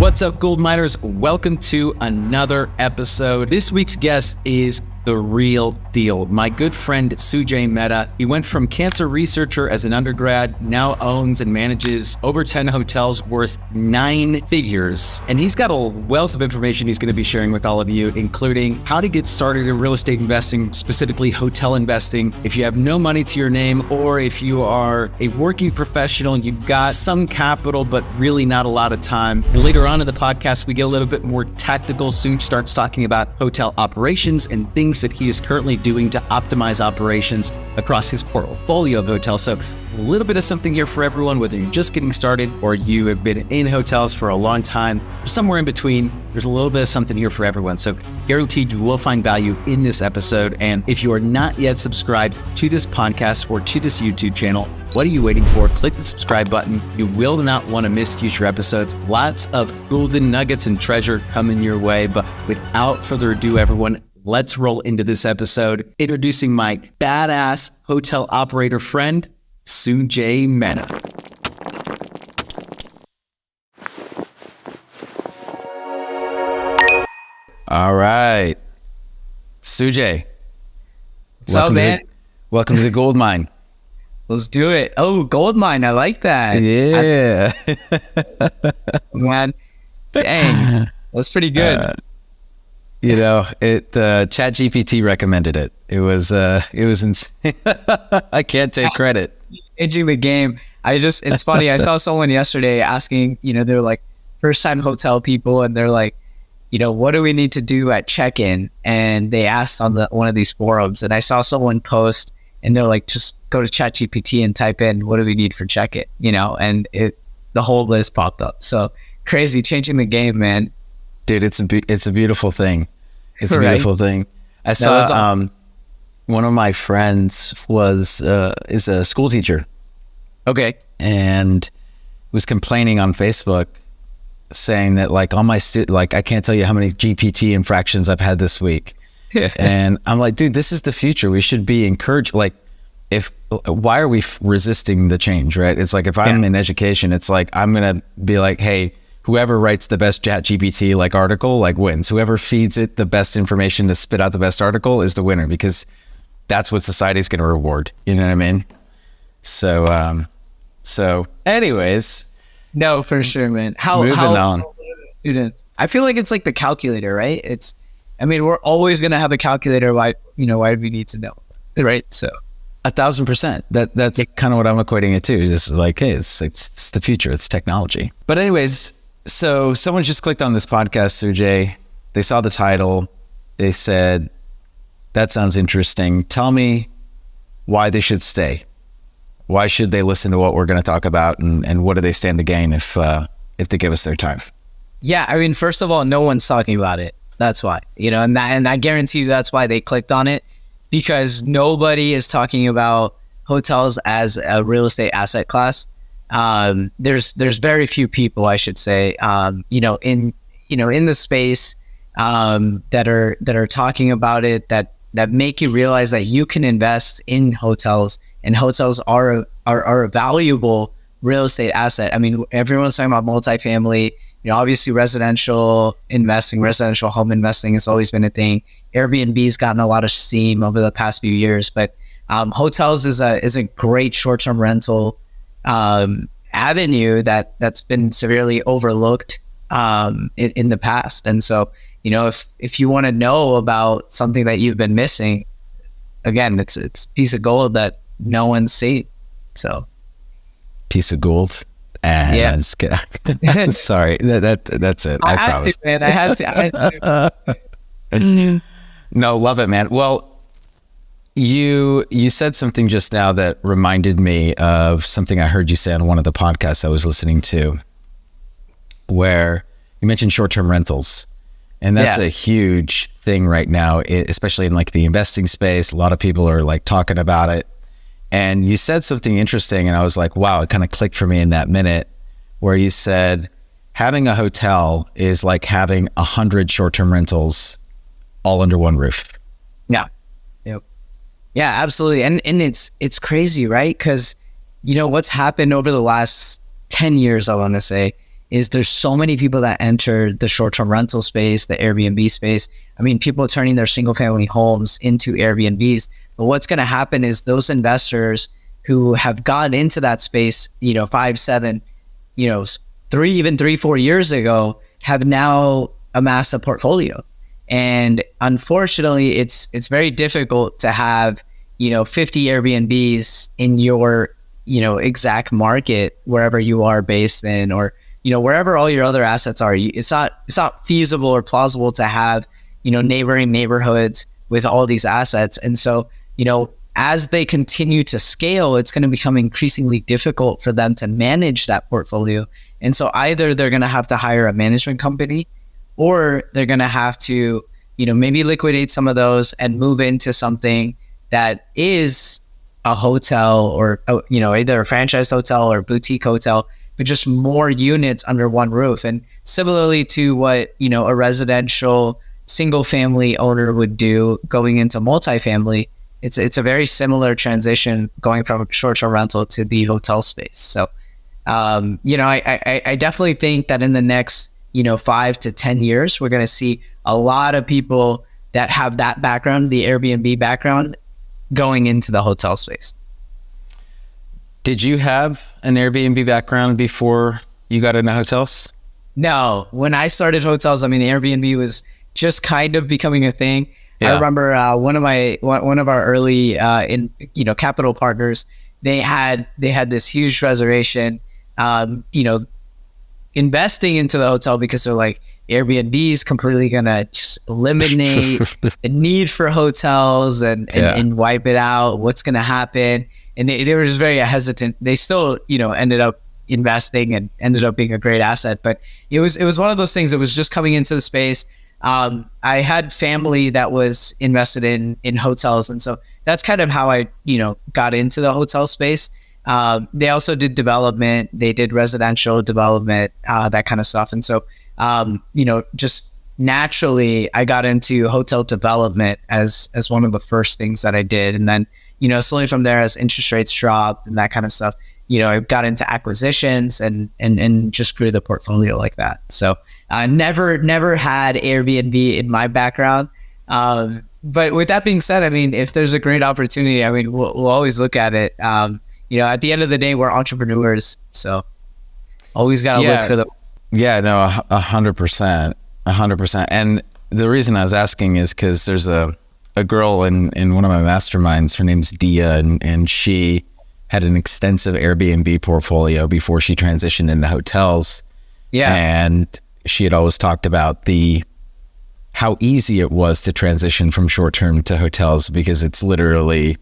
What's up, Gould Miners? Welcome to another episode. This week's guest is the real deal. My good friend, Sujay Mehta. He went from cancer researcher as an undergrad, now owns and manages over 10 hotels worth 9 figures. And he's got a wealth of information he's going to be sharing with all of you, including how to get started in real estate investing, specifically hotel investing. If you have no money to your name, or if you are a working professional and you've got some capital, but really not a lot of time. And later on in the podcast, we get a little bit more tactical. Soon starts talking about hotel operations and things that he is currently doing to optimize operations across his portfolio of hotels. So a little bit of something here for everyone, whether you're just getting started or you have been in hotels for a long time, or somewhere in between. There's a little bit of something here for everyone. So guaranteed you will find value in this episode. And if you are not yet subscribed to this podcast or to this YouTube channel, what are you waiting for? Click the subscribe button. You will not want to miss future episodes. Lots of golden nuggets and treasure coming your way. But without further ado, everyone, let's roll into this episode. Introducing my badass hotel operator friend, Sujay Mehta. All right. Sujay. What's up, man? Welcome to the Gould Mine. Let's do it. Oh, Gould Mine. I like that. Yeah. Man, dang. That's pretty good. ChatGPT recommended it. It was insane. I can't take credit. Changing the game. It's funny. I saw someone yesterday asking, they're like first time hotel people, and they're like, what do we need to do at check-in? And they asked on one of these forums, and I saw someone post, and they're like, just go to ChatGPT and type in, what do we need for check-in? And the whole list popped up. So crazy, changing the game, man. Dude, it's a beautiful thing. It's a beautiful thing. I saw one of my friends is a school teacher. Okay. And was complaining on Facebook, saying that all my I can't tell you how many GPT infractions I've had this week. And I'm like, dude, this is the future. We should be encouraged. Why are we resisting the change, right? It's like, if I'm in education, it's like, I'm going to be like, hey, whoever writes the best ChatGPT article wins. Whoever feeds it the best information to spit out the best article is the winner, because that's what society's going to reward. You know what I mean? So anyways. No, for sure, man. Moving on. Students. I feel like it's like the calculator, right? We're always going to have a calculator. Why do we need to know? Right? So 1,000%. That's kind of what I'm equating it to. Just like, hey, it's the future. It's technology. But anyways, so someone just clicked on this podcast, Sujay. They saw the title. They said, that sounds interesting. Tell me why they should stay. Why should they listen to what we're going to talk about, and what do they stand to gain if they give us their time? Yeah, first of all, no one's talking about it. That's why, and I guarantee you that's why they clicked on it, because nobody is talking about hotels as a real estate asset class. There's very few people, I should say, in the space, that are talking about it, that make you realize that you can invest in hotels, and hotels are a valuable real estate asset. Everyone's talking about multifamily, obviously residential investing, residential home investing has always been a thing. Airbnb's gotten a lot of steam over the past few years, but hotels is a great short-term rental avenue that's been severely overlooked in the past. And so, if you want to know about something that you've been missing, again, it's a piece of gold that no one's seen. So, piece of gold. And yeah. Sorry, that's it. I promise. I had to. No, love it, man. Well, you said something just now that reminded me of something I heard you say on one of the podcasts I was listening to, where you mentioned short-term rentals. And that's a huge thing right now, especially in the investing space. A lot of people are talking about it. And you said something interesting, and I was like, wow, it kind of clicked for me in that minute, where you said having a hotel is like having 100 short-term rentals all under one roof. Yeah. Yep. Yeah, absolutely. And it's crazy, right? Because, what's happened over the last 10 years, I want to say, is there's so many people that enter the short-term rental space, the Airbnb space. I mean, people are turning their single-family homes into Airbnbs. But what's going to happen is those investors who have gotten into that space, 5, 7, 3, 4 years ago, have now amassed a portfolio. And unfortunately, it's very difficult to have 50 Airbnbs in your exact market wherever you are based in, or wherever all your other assets are. It's not feasible or plausible to have neighboring neighborhoods with all these assets. And so as they continue to scale, it's going to become increasingly difficult for them to manage that portfolio. And so either they're going to have to hire a management company, or they're going to have to, maybe liquidate some of those and move into something that is a hotel, or, either a franchise hotel or boutique hotel, but just more units under one roof. And similarly to what, a residential single family owner would do going into multifamily, it's a very similar transition going from short-term rental to the hotel space. So, I definitely think that in the next 5 to 10 years, we're going to see a lot of people that have that background, the Airbnb background, going into the hotel space. Did you have an Airbnb background before you got into hotels? No, when I started hotels, Airbnb was just kind of becoming a thing. Yeah. I remember one of our early capital partners, they had this huge reservation, investing into the hotel, because they're like, Airbnb is completely gonna just eliminate the need for hotels and wipe it out. What's gonna happen? And they were just very hesitant. They still ended up investing and ended up being a great asset, but it was one of those things that was just coming into the space. I had family that was invested in hotels, and so that's kind of how I got into the hotel space. They also did development. They did residential development, that kind of stuff. And so, just naturally, I got into hotel development as one of the first things that I did. And then, slowly from there, as interest rates dropped and that kind of stuff, I got into acquisitions and just grew the portfolio like that. So I never had Airbnb in my background. But with that being said, if there's a great opportunity, we'll always look at it. At the end of the day, we're entrepreneurs, so always got to look for the. Yeah, no, 100%. And the reason I was asking is because there's a girl in one of my masterminds. Her name's Dia, and she had an extensive Airbnb portfolio before she transitioned into hotels. Yeah, and she had always talked about how easy it was to transition from short term to hotels, because it's literally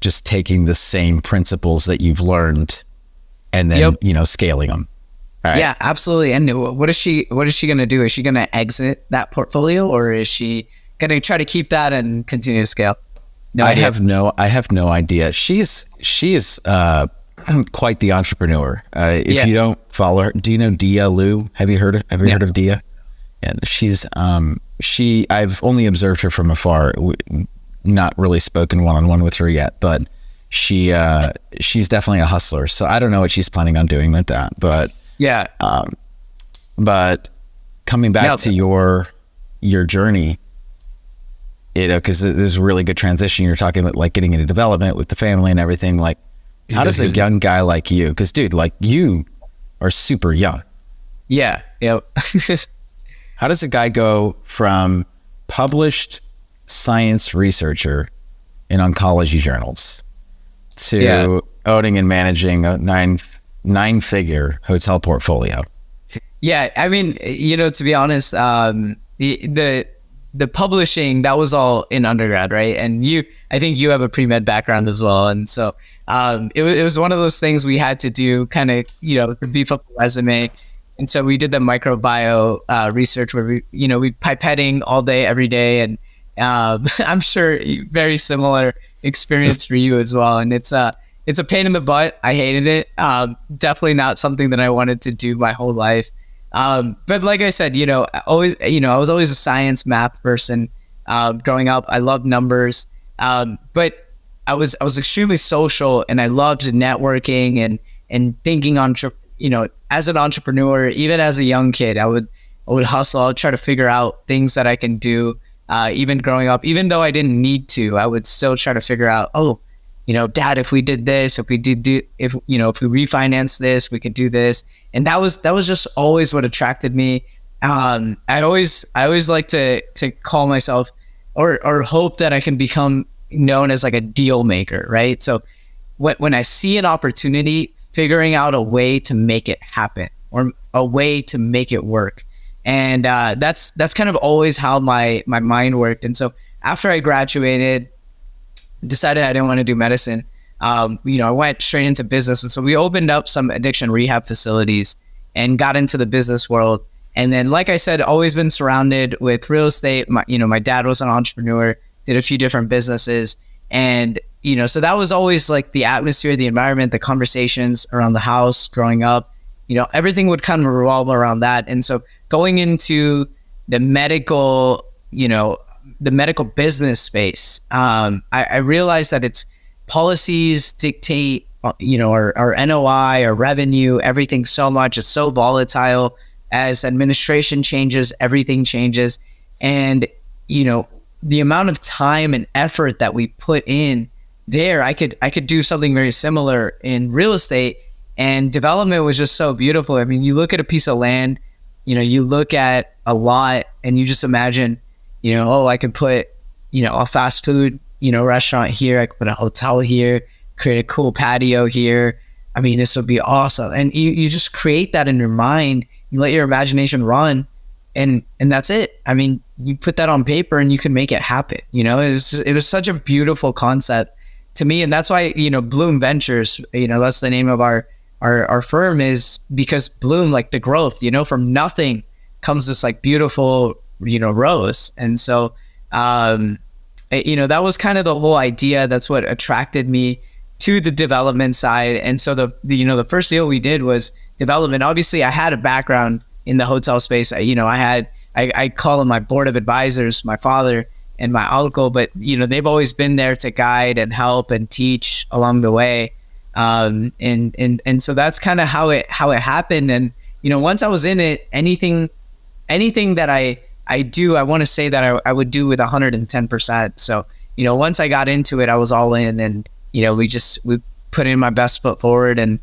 just taking the same principles that you've learned and then, scaling them. Right. Yeah, absolutely. And what is she going to do? Is she going to exit that portfolio, or is she going to try to keep that and continue to scale? I have no idea. She's quite the entrepreneur. If you don't follow her, do you know Dia Liu? Have you heard of Dia? And she's I've only observed her from afar. Not really spoken one-on-one with her yet, but she's definitely a hustler. So I don't know what she's planning on doing with that, but yeah. But coming back to your journey, because there's a really good transition. You're talking about like getting into development with the family and everything. Like, how does a young guy like you? Because dude, like, you are super young. Yeah. Yep. How does a guy go from published science researcher in oncology journals to owning and managing a nine-figure hotel portfolio? Yeah, to be honest, the publishing, that was all in undergrad, right? And I think you have a pre-med background as well, and so it was one of those things we had to do, kind of to beef up the resume. And so we did the microbiome research where we pipetting all day, every day, and I'm sure very similar experience for you as well. And it's a pain in the butt. I hated it. Definitely not something that I wanted to do my whole life. But like I said, I was always a science, math person. Growing up, I loved numbers. But I was extremely social, and I loved networking and thinking as an entrepreneur, even as a young kid, I would hustle. I would try to figure out things that I can do. Even growing up, even though I didn't need to, I would still try to figure out, Dad, if we did this, if we refinance this, we could do this. And that was just always what attracted me. I always like to call myself or hope that I can become known as like a deal maker, right? So when I see an opportunity, figuring out a way to make it happen or a way to make it work. And that's kind of always how my mind worked. And so after I graduated, decided I didn't want to do medicine, I went straight into business. And so we opened up some addiction rehab facilities and got into the business world. And then, like I said, always been surrounded with real estate. My dad was an entrepreneur, did a few different businesses. And, so that was always like the atmosphere, the environment, the conversations around the house growing up. Everything would kind of revolve around that. And so going into the medical business space, I realized that it's policies dictate, our NOI, our revenue, everything so much. It's so volatile. As administration changes, everything changes. And, the amount of time and effort that we put in there, I could do something very similar in real estate. And development was just so beautiful. I mean, you look at a piece of land, you look at a lot and you just imagine, I could put, a fast food, restaurant here. I could put a hotel here, create a cool patio here. I mean, this would be awesome. And you just create that in your mind. You let your imagination run and that's it. I mean, you put that on paper and you can make it happen. It was such a beautiful concept to me. And that's why, Bloom Ventures, that's the name of our firm, is because Bloom, like the growth, from nothing comes this like beautiful, rose. And so, that was kind of the whole idea. That's what attracted me to the development side. And so the first deal we did was development. Obviously I had a background in the hotel space. I call them my board of advisors, my father and my uncle, but they've always been there to guide and help and teach along the way. And so that's kind of how it happened. And, once I was in it, anything that I do, I want to say that I would do with 110%. So, once I got into it, I was all in, and, we put in my best foot forward and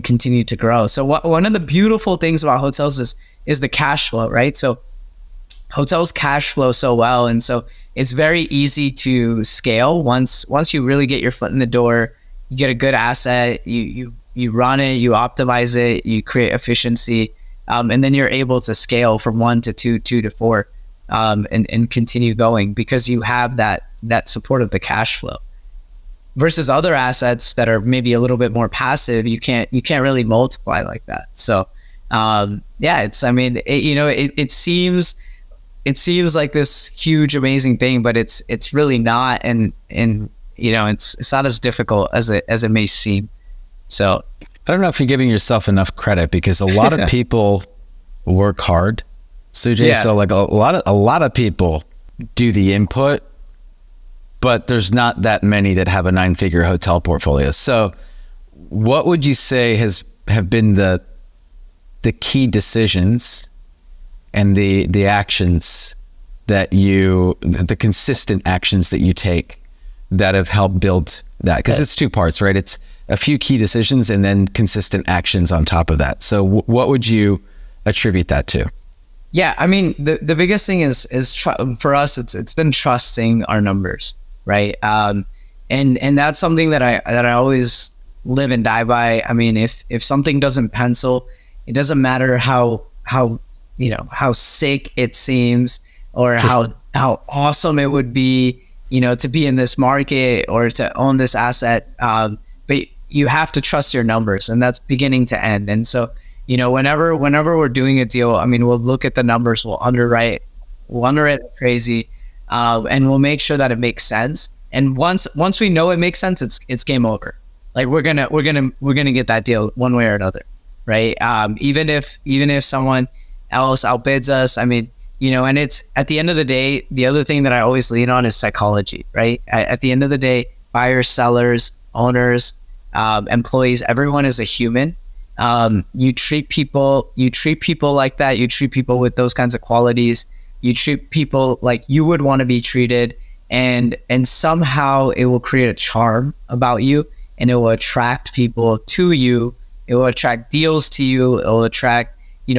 continue to grow. So one of the beautiful things about hotels is the cash flow, right? So hotels cash flow so well. And so it's very easy to scale. Once you really get your foot in the door, you get a good asset, you run it, you optimize it, you create efficiency, and then you're able to scale from 1 to 2 to 4, and continue going because you have that support of the cash flow. Versus other assets that are maybe a little bit more passive, you can't really multiply like that. So, it seems like this huge, amazing thing, but it's really not, and it's not as difficult as it may seem. So, I don't know if you're giving yourself enough credit, because a lot of people work hard, Sujay. Yeah. So like a lot of people do the input, but there's not that many that have a 9-figure hotel portfolio. So what would you say have been the key decisions and the actions that the consistent actions that you take that have helped build that? Because it's 2 parts, right? It's a few key decisions and then consistent actions on top of that. So what would you attribute that to? Yeah, I mean, the biggest thing is for us, it's been trusting our numbers. Right. And that's something that I always live and die by. I mean, if something doesn't pencil, it doesn't matter how sick it seems or how awesome it would be, to be in this market or to own this asset. But you have to trust your numbers, and that's beginning to end. And so, whenever we're doing a deal, I mean, we'll look at the numbers, we'll underwrite crazy. And we'll make sure that it makes sense. And once we know it makes sense, it's game over. Like we're gonna get that deal one way or another, right? Even if someone else outbids us, I mean, and it's at the end of the day, the other thing that I always lean on is psychology, right? At the end of the day, buyers, sellers, owners, employees, everyone is a human, You treat people like that. You treat people with those kinds of qualities. You treat people like you would want to be treated, and somehow it will create a charm about you, and it will attract people to you. It will attract deals to you. It will attract,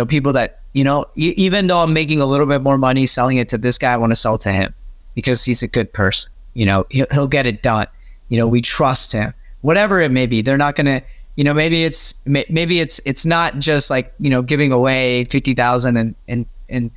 people that, even though I'm making a little bit more money selling it to this guy, I want to sell to him because he's a good person. He'll get it done. We trust him. Whatever it may be, they're not gonna. Maybe it's not just like giving away 50,000 and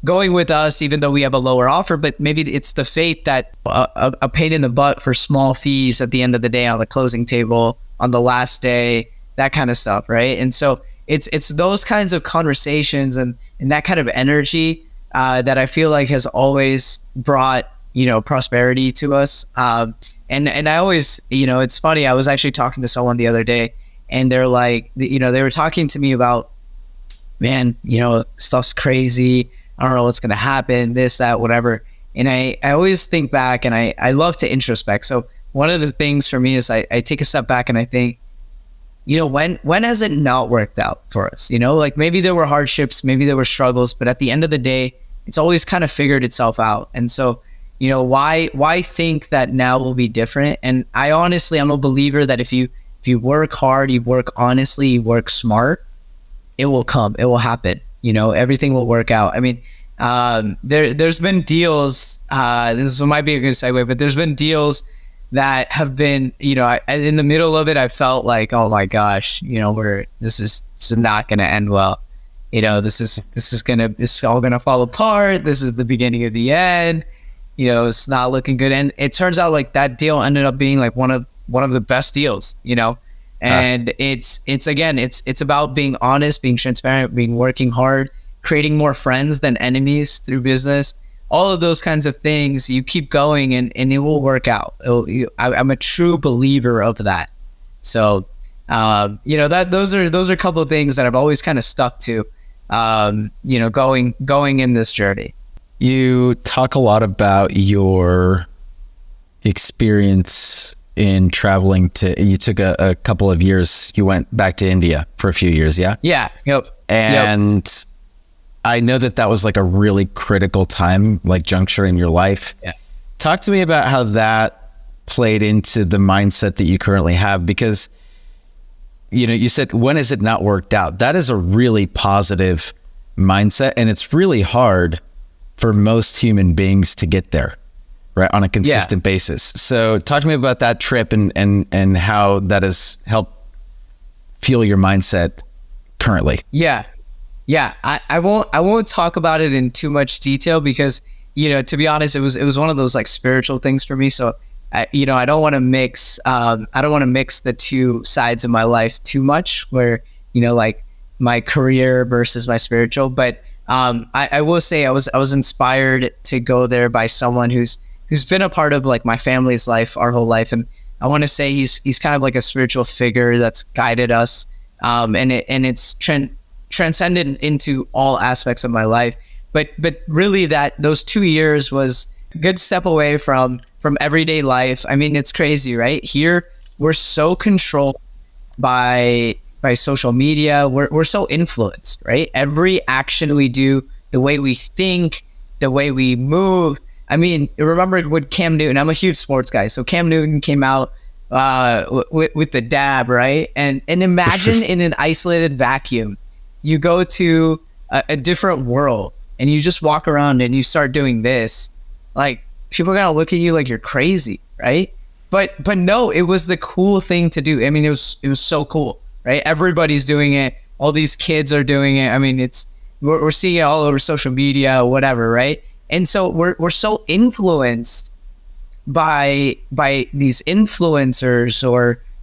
going with us, even though we have a lower offer, but maybe it's the faith that a pain in the butt for small fees at the end of the day on the closing table on the last day, that kind of stuff, right? And so it's those kinds of conversations and that kind of energy that I feel like has always brought prosperity to us. And I always, it's funny. I was actually talking to someone the other day, and they're like, they were talking to me about, man, stuff's crazy. I don't know what's going to happen, this, that, whatever. And I always think back, and I love to introspect. So one of the things for me is I take a step back and I think, when has it not worked out for us? Like maybe there were hardships, maybe there were struggles, but at the end of the day, it's always kind of figured itself out. And so, why think that now will be different? And I'm a believer that if you work hard, you work honestly, you work smart, it will come, it will happen. Everything will work out. I mean, there's been deals, this might be a good segue, but there's been deals that have been, in the middle of it, I felt like, oh my gosh, this is not going to end well. This is all going to fall apart. This is the beginning of the end. It's not looking good. And it turns out like that deal ended up being like one of the best deals, and it's about being honest, being transparent, working hard, creating more friends than enemies through business. All of those kinds of things, you keep going and it will work out. I'm a true believer of that. So, those are a couple of things that I've always kind of stuck to, going in this journey. You talk a lot about your experience in traveling you took a couple of years, you went back to India for a few years, yeah? Yeah, yep. And I know that was like a really critical time, like juncture in your life. Yeah. Talk to me about how that played into the mindset that you currently have, because, you said, when has it not worked out? That is a really positive mindset, and it's really hard for most human beings to get there, right, on a consistent basis. So talk to me about that trip and how that has helped fuel your mindset currently. Yeah. I won't talk about it in too much detail because, to be honest, it was one of those like spiritual things for me. So, I don't want to mix the two sides of my life too much, where, like my career versus my spiritual. But I will say I was inspired to go there by someone who's been a part of like my family's life our whole life, and I want to say he's kind of like a spiritual figure that's guided us, and it's transcended into all aspects of my life. But really, those 2 years was a good step away from everyday life. I mean, it's crazy, right? Here we're so controlled by social media. We're so influenced, right? Every action we do, the way we think, the way we move. I mean, remember with Cam Newton, I'm a huge sports guy. So Cam Newton came out with the dab, right? And imagine in an isolated vacuum, you go to a different world and you just walk around and you start doing this. Like, people are gonna look at you like you're crazy, right? But no, it was the cool thing to do. I mean, it was so cool, right? Everybody's doing it. All these kids are doing it. I mean, we're seeing it all over social media, whatever, right? And so we're so influenced by these influencers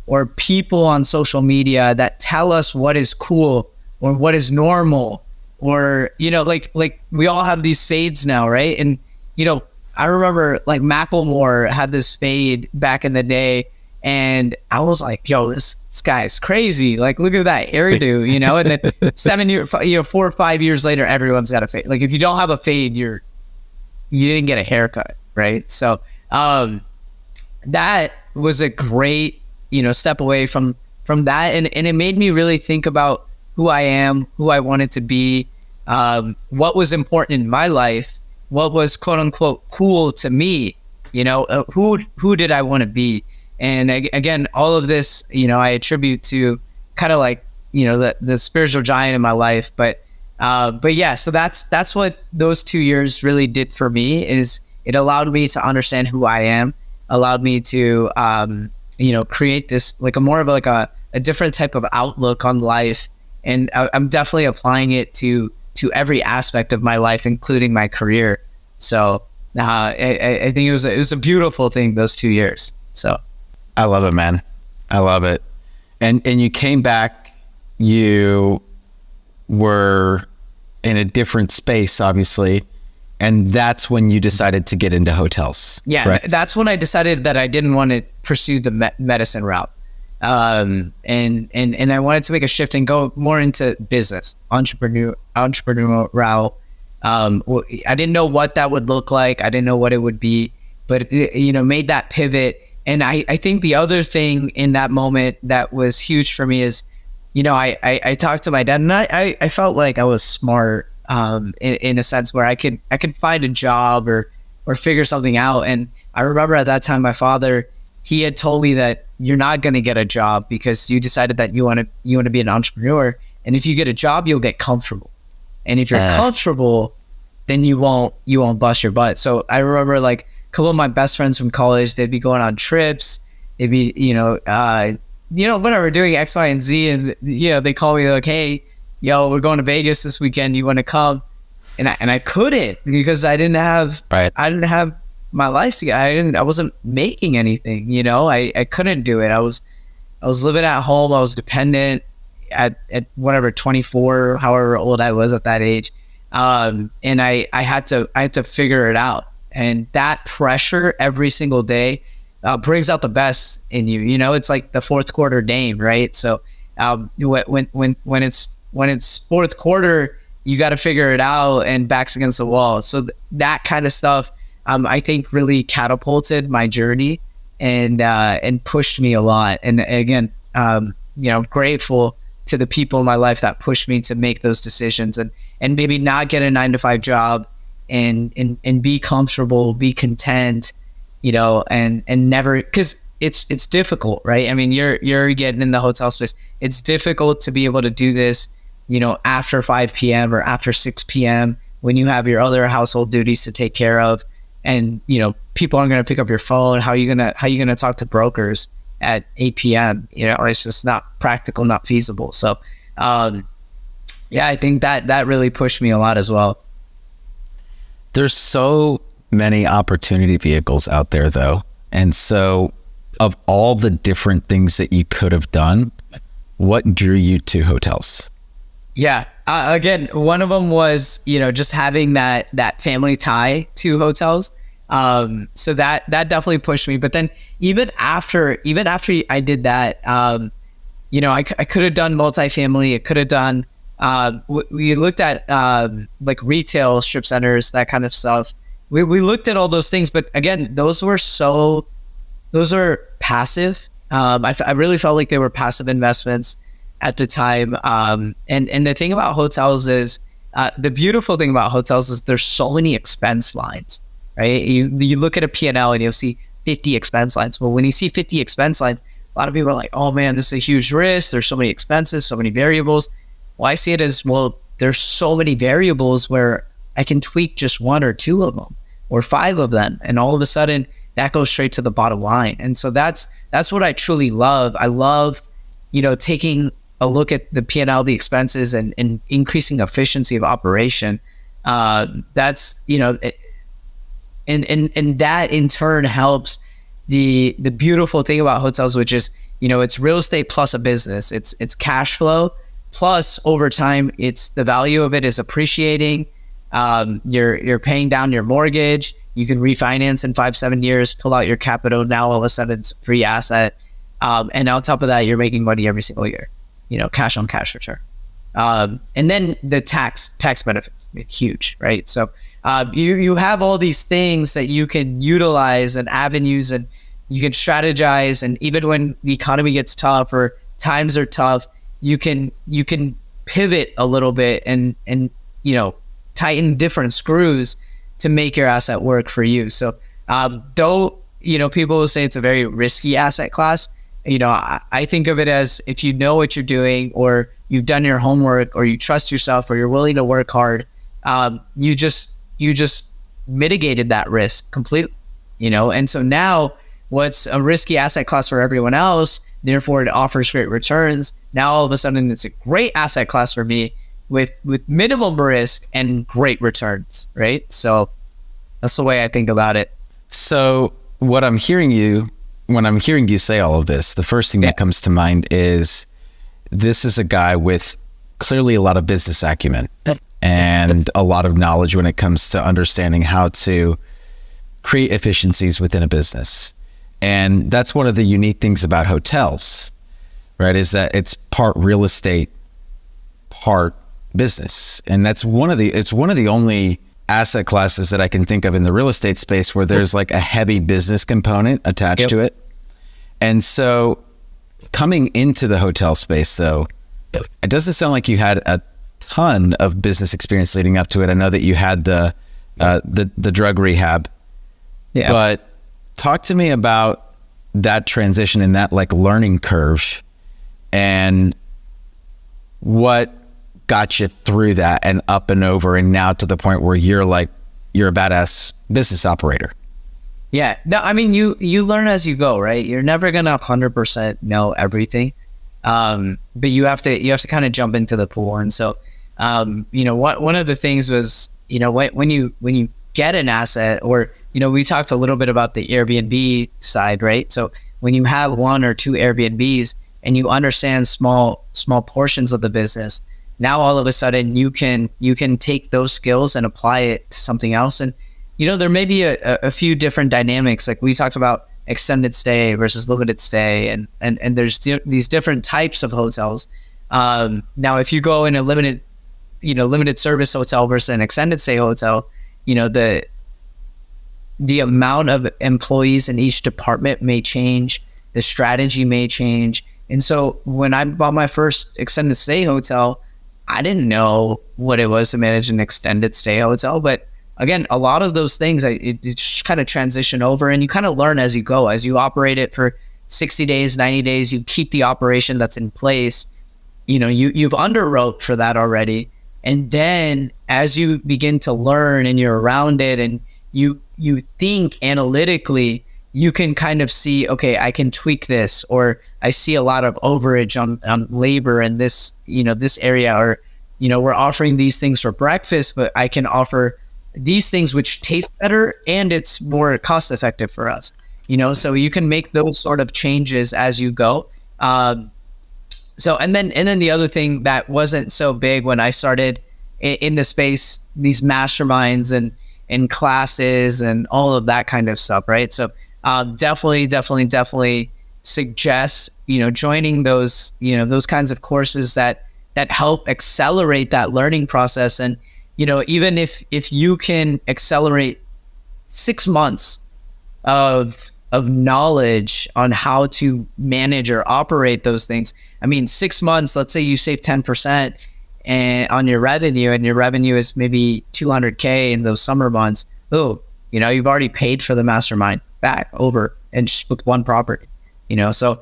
or people on social media that tell us what is cool or what is normal, or like we all have these fades now, right? And I remember like Macklemore had this fade back in the day, and I was like, yo, this guy's crazy. Like, look at that hairdo, and then 4 or 5 years later, everyone's got a fade. Like, if you don't have a fade, you didn't get a haircut, right? So that was a great, step away from from that, and it made me really think about who I am, who I wanted to be, what was important in my life, what was quote unquote cool to me, who did I want to be? And again, all of this, I attribute to kind of like, the spiritual giant in my life. But yeah, so that's what those 2 years really did for me, is it allowed me to understand who I am, allowed me to, create this, like a more of like a different type of outlook on life. And I'm definitely applying it to every aspect of my life, including my career. So I think it was a beautiful thing, those 2 years. So I love it, man. I love it. And you came back, you were in a different space, obviously. And that's when you decided to get into hotels. Yeah, correct? That's when I decided that I didn't want to pursue the medicine route. And I wanted to make a shift and go more into business, entrepreneurial route. I didn't know what that would look like. I didn't know what it would be, but made that pivot. And I think the other thing in that moment that was huge for me is, I talked to my dad, and I felt like I was smart, in a sense where I could find a job or figure something out. And I remember at that time, my father, he had told me that you're not going to get a job because you decided that you want to be an entrepreneur. And if you get a job, you'll get comfortable. And if you're comfortable, then you won't bust your butt. So I remember like a couple of my best friends from college, they'd be going on trips. They'd be, whatever, doing X, Y, and Z. And, they call me like, hey, we're going to Vegas this weekend. You want to come? And I couldn't, because I didn't have my life together. I wasn't making anything, I couldn't do it. I was living at home. I was dependent at whatever, 24, however old I was at that age. And I had to figure it out. And that pressure every single day brings out the best in you. It's like the fourth quarter Dame, right? So when it's fourth quarter, you got to figure it out, and backs against the wall. So that kind of stuff, I think, really catapulted my journey and pushed me a lot. And again, grateful to the people in my life that pushed me to make those decisions and maybe not get a 9-to-5 job and be comfortable, be content, and never, because it's difficult, right? I mean, you're getting in the hotel space. It's difficult to be able to do this, after 5 p.m. or after 6 p.m. when you have your other household duties to take care of, and people aren't going to pick up your phone. How are you gonna talk to brokers at 8 p.m.? It's just not practical, not feasible. So, I think that really pushed me a lot as well. There's so many opportunity vehicles out there, though, and so of all the different things that you could have done, what drew you to hotels? Yeah. Again, one of them was, just having that family tie to hotels. So that definitely pushed me. But then even after I did that, I could have done multifamily. I could have done, we looked at, like retail strip centers, that kind of stuff. We looked at all those things, but again, those were passive. I really felt like they were passive investments at the time. And the thing about hotels is, the beautiful thing about hotels is there's so many expense lines, right? You look at a P&L and you'll see 50 expense lines. Well, when you see 50 expense lines, a lot of people are like, oh man, this is a huge risk. There's so many expenses, so many variables. Well, I see it as, well, there's so many variables where I can tweak just 1 or 2 of them or 5 of them. And all of a sudden that goes straight to the bottom line. And so that's what I truly love. I love, taking a look at the P&L, the expenses, and increasing efficiency of operation. That's, and that in turn helps the beautiful thing about hotels, which is, it's real estate plus a business. It's cash flow plus over time, it's the value of it is appreciating. You're paying down your mortgage. You can refinance in 5-7 years, pull out your capital. Now all of a sudden it's a free asset. And on top of that, you're making money every single year, cash on cash return. And then the tax benefits, huge, right? So you have all these things that you can utilize and avenues, and you can strategize. And even when the economy gets tough or times are tough, you can pivot a little bit and tighten different screws to make your asset work for you. So though people will say it's a very risky asset class, I think of it as, if you know what you're doing, or you've done your homework, or you trust yourself, or you're willing to work hard, you just mitigated that risk completely. And so now, what's a risky asset class for everyone else, therefore it offers great returns, now all of a sudden it's a great asset class for me with minimum risk and great returns, right? So that's the way I think about it. So when I'm hearing you say all of this, the first thing that comes to mind is, this is a guy with clearly a lot of business acumen and a lot of knowledge when it comes to understanding how to create efficiencies within a business. And that's one of the unique things about hotels, right? Is that it's part real estate, part business. And it's one of the only asset classes that I can think of in the real estate space where there's like a heavy business component attached to it. And so coming into the hotel space, though, it doesn't sound like you had a ton of business experience leading up to it. I know that you had the drug rehab. Yeah. But talk to me about that transition and that like learning curve, and what got you through that and up and over, and now to the point where you're a badass business operator. Yeah. No, I mean, you learn as you go, right? You're never going to 100% know everything. But you have to kind of jump into the pool. And so, one of the things was, when you get an asset, or, we talked a little bit about the Airbnb side, right? So when you have one or two Airbnbs and you understand small portions of the business, now all of a sudden you can take those skills and apply it to something else. And, there may be a few different dynamics. Like we talked about extended stay versus limited stay. And there's these different types of hotels. Now, if you go in a limited service hotel versus an extended stay hotel, the amount of employees in each department may change, the strategy may change. And so when I bought my first extended stay hotel, I didn't know what it was to manage an extended stay hotel. But again, a lot of those things, it just kind of transition over, and you kind of learn as you go. As you operate it for 60 days, 90 days, you keep the operation that's in place. You've underwrote for that already. And then as you begin to learn and you're around it, and you think analytically, you can kind of see, okay, I can tweak this, or I see a lot of overage on labor in this, this area, or, we're offering these things for breakfast, but I can offer these things which taste better and it's more cost effective for us, so you can make those sort of changes as you go. And then the other thing that wasn't so big when I started in the space, these masterminds and classes and all of that kind of stuff, right? So definitely suggest joining those those kinds of courses that help accelerate that learning process. And even if you can accelerate 6 months of knowledge on how to manage or operate those things, 6 months, let's say you save 10% on your revenue, and your revenue is maybe $200K in those summer months. You've already paid for the mastermind back over, and just with one property. So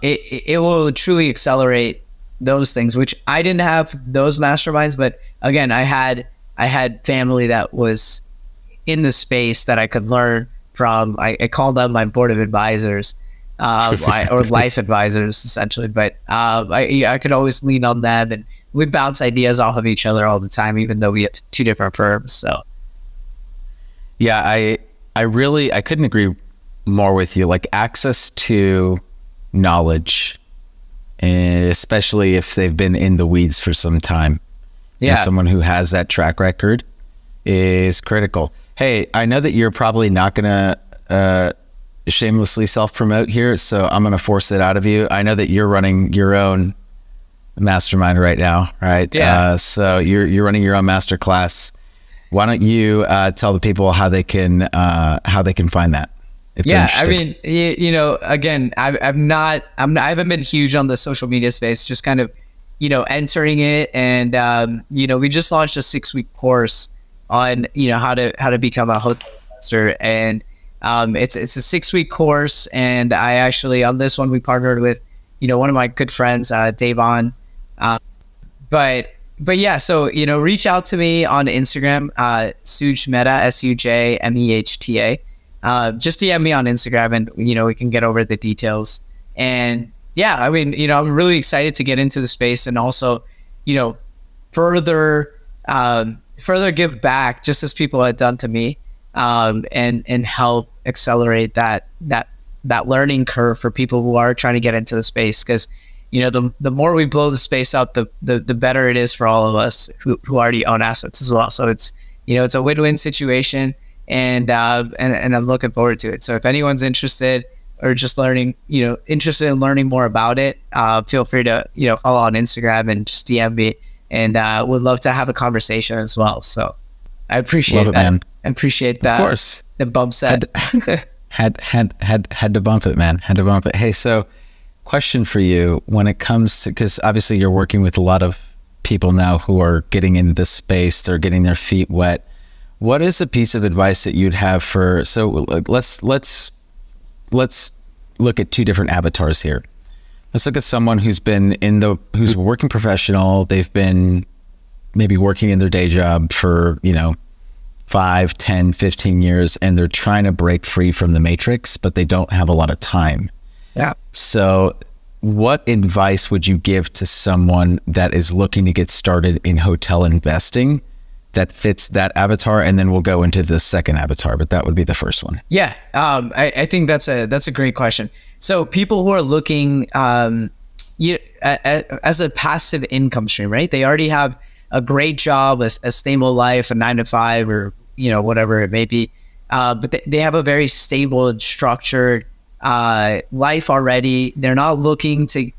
it will truly accelerate those things, which I didn't have those masterminds, but again, I had family that was in the space that I could learn from. I called them my board of advisors, or life advisors essentially, but I could always lean on them, and we bounce ideas off of each other all the time, even though we have two different firms. So yeah, I couldn't agree more with you. Like, access to knowledge, especially if they've been in the weeds for some time. Yeah. Someone who has that track record is critical. Hey, I know that you're probably not going to shamelessly self-promote here, so I'm going to force it out of you. I know that you're running your own mastermind right now, right? Yeah. So you're running your own masterclass. Why don't you tell the people how they can find that? if they're Yeah, I interested? mean, again, I haven't been huge on the social media space, just kind of, entering it. And, we just launched a 6-week course on, how to become a hotel investor. And it's a 6-week course. And I actually, on this one, we partnered with, one of my good friends, Davon. But yeah, so, reach out to me on Instagram, Sujay Mehta, SUJMEHTA. Just DM me on Instagram and, we can get over the details. And yeah, I mean, I'm really excited to get into the space and also, further give back just as people had done to me, and help accelerate that learning curve for people who are trying to get into the space. Because, the more we blow the space up, the better it is for all of us who already own assets as well. So it's, it's a win-win situation. And I'm looking forward to it. So if anyone's interested or just learning, interested in learning more about it, feel free to, follow on Instagram and just DM me, and would love to have a conversation as well. So I appreciate that. Man. I appreciate that. Of course. The bump set. Had to bump it, man. Had to bump it. Hey, so question for you when it comes to, because obviously you're working with a lot of people now who are getting into this space, they're getting their feet wet. What is a piece of advice that you'd have for, so let's look at two different avatars here. Let's look at someone who's who's a working professional. They've been maybe working in their day job for, 5, 10, 15 years, and they're trying to break free from the matrix, but they don't have a lot of time. Yeah. So what advice would you give to someone that is looking to get started in hotel investing that fits that avatar? And then we'll go into the second avatar, but that would be the first one. Yeah. I think that's a great question. So people who are looking as a passive income stream, right? They already have a great job, a stable life, a 9-to-5 or, whatever it may be. But they have a very stable and structured life already. They're not looking to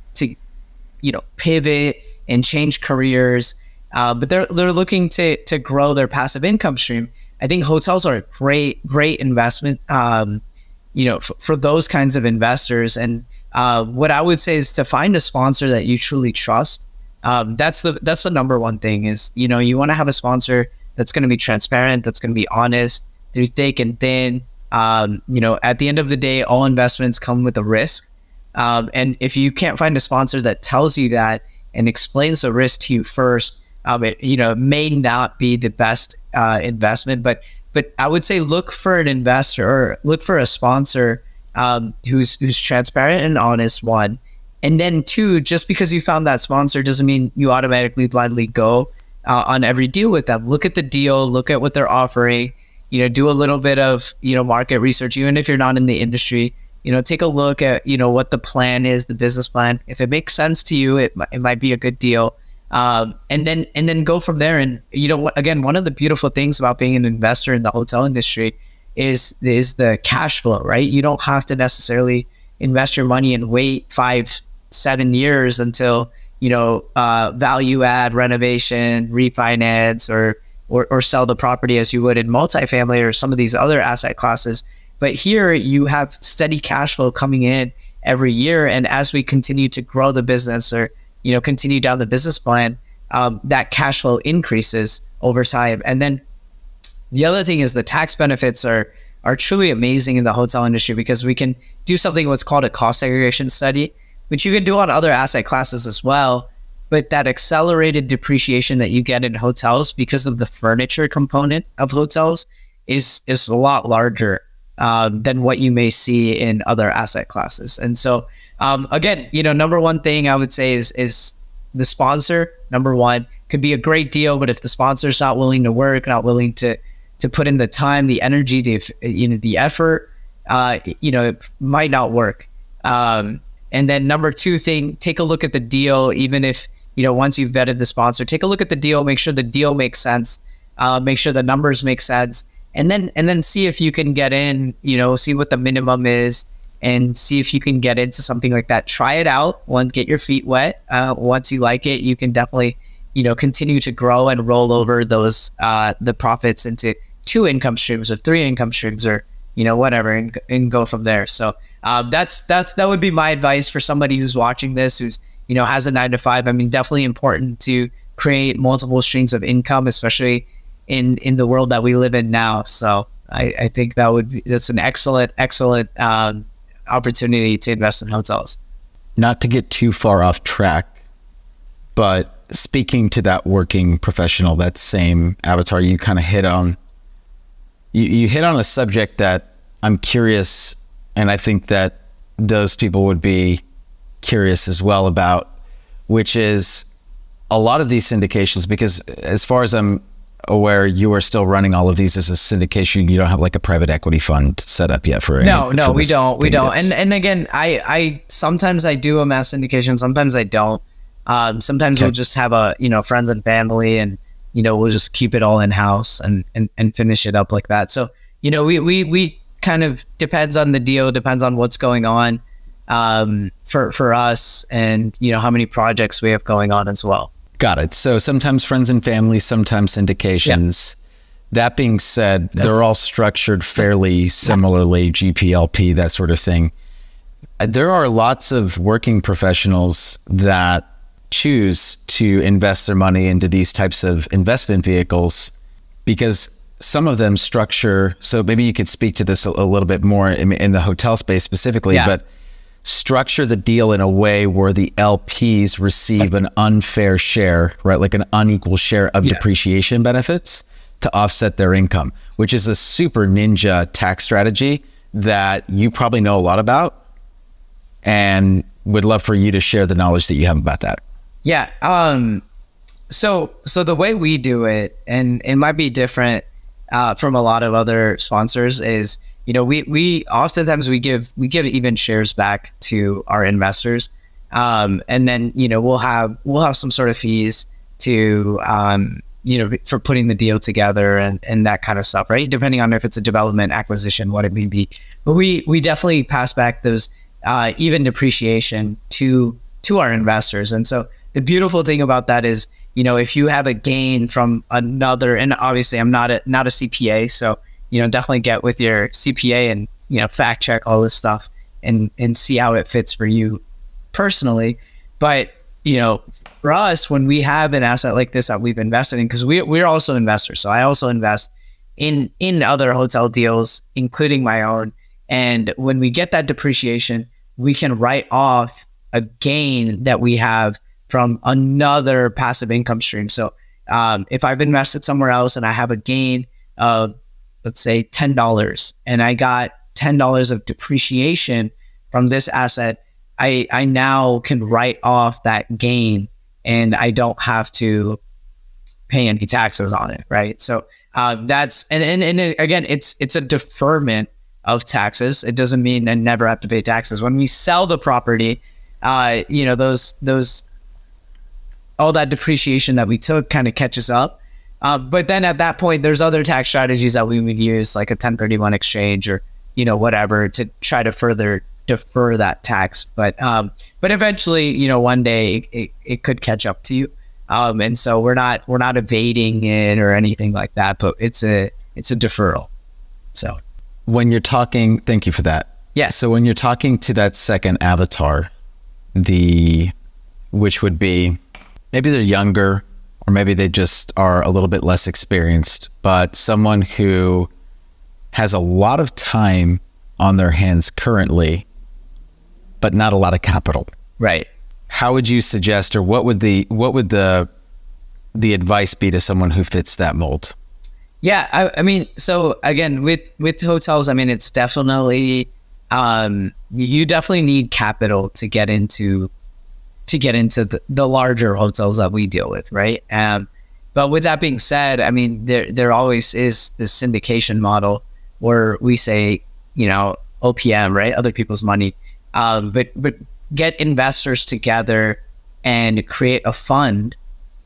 pivot and change careers. But they're looking to grow their passive income stream. I think hotels are a great investment, for those kinds of investors. And what I would say is to find a sponsor that you truly trust. That's the number one thing is, you want to have a sponsor that's going to be transparent, that's going to be honest through thick and thin. At the end of the day, all investments come with a risk. And if you can't find a sponsor that tells you that and explains the risk to you first, it may not be the best investment, but I would say look for an investor or look for a sponsor who's transparent and honest, one. And then two, just because you found that sponsor doesn't mean you automatically blindly go on every deal with them. Look at the deal, look at what they're offering, do a little bit of, market research, even if you're not in the industry. Take a look at, what the plan is, the business plan. If it makes sense to you, it might be a good deal. And then go from there. And again, one of the beautiful things about being an investor in the hotel industry is the cash flow, right? You don't have to necessarily invest your money and wait 5-7 years until value add, renovation, refinance, or sell the property as you would in multifamily or some of these other asset classes. But here you have steady cash flow coming in every year, and as we continue to grow the business or continue down the business plan, that cash flow increases over time. And then the other thing is the tax benefits are truly amazing in the hotel industry because we can do something what's called a cost segregation study, which you can do on other asset classes as well. But that accelerated depreciation that you get in hotels because of the furniture component of hotels is a lot larger than what you may see in other asset classes. And so again, number one thing I would say is the sponsor. Number one, could be a great deal, but if the sponsor's not willing to work, not willing to put in the time, the energy, the effort, it might not work. And then number two thing, take a look at the deal. Even if once you've vetted the sponsor, take a look at the deal, make sure the deal makes sense, make sure the numbers make sense, and then see if you can get in. See what the minimum is. And see if you can get into something like that. Try it out. Get your feet wet. Once you like it, you can definitely, continue to grow and roll over those the profits into 2 income streams or 3 income streams or whatever, and go from there. So that would be my advice for somebody who's watching this, who's has a 9 to 5. I mean, definitely important to create multiple streams of income, especially in the world that we live in now. So I think that's an excellent opportunity to invest in hotels. Not to get too far off track, but speaking to that working professional, that same avatar, you kind of hit on, you hit on a subject that I'm curious, and I think that those people would be curious as well about, which is a lot of these syndications, because as far as I'm aware, you are still running all of these as a syndication. You don't have like a private equity fund set up yet for No, we don't. And again, I sometimes I do a mass syndication, sometimes I don't. Sometimes we'll just have friends and family, and we'll just keep it all in house and finish it up like that. So we kind of depends on the deal, depends on what's going on for us, and how many projects we have going on as well. Got it. So sometimes friends and family, sometimes syndications. Yeah. That being said, they're all structured fairly similarly, GPLP, that sort of thing. There are lots of working professionals that choose to invest their money into these types of investment vehicles because some of them structure, so maybe you could speak to this a little bit more in the hotel space specifically, but structure the deal in a way where the LPs receive an unfair share, right? Like an unequal share of depreciation benefits to offset their income, which is a super ninja tax strategy that you probably know a lot about, and would love for you to share the knowledge that you have about that. Yeah. So the way we do it, and it might be different from a lot of other sponsors, is we oftentimes we give even shares back to our investors, and then we'll have some sort of fees to for putting the deal together and that kind of stuff, right? Depending on if it's a development, acquisition, what it may be. But we definitely pass back those even depreciation to our investors. And so the beautiful thing about that is, if you have a gain from another, and obviously I'm not a CPA, so definitely get with your CPA and fact check all this stuff and see how it fits for you personally. But for us, when we have an asset like this that we've invested in, because we're also investors, so I also invest in other hotel deals, including my own. And when we get that depreciation, we can write off a gain that we have from another passive income stream. So if I've invested somewhere else and I have a gain of, let's say, $10, and I got $10 of depreciation from this asset, I now can write off that gain, and I don't have to pay any taxes on it, right? So that's and again, it's a deferment of taxes. It doesn't mean I never have to pay taxes. When we sell the property, those all that depreciation that we took kind of catches up. But then at that point, there's other tax strategies that we would use, like a 1031 exchange or whatever, to try to further defer that tax. But eventually, one day it could catch up to you. And so we're not evading it or anything like that, but it's a deferral. So when you're talking, thank you for that. Yeah. So when you're talking to that second avatar, which would be, maybe they're younger, or maybe they just are a little bit less experienced, but someone who has a lot of time on their hands currently, but not a lot of capital. Right. How would you suggest, or what would the advice be to someone who fits that mold? Yeah, I mean, so again, with hotels, I mean, it's definitely you definitely need capital to get into the larger hotels that we deal with, right? But with that being said, I mean, there always is this syndication model where we say, OPM, right? Other people's money. But get investors together and create a fund.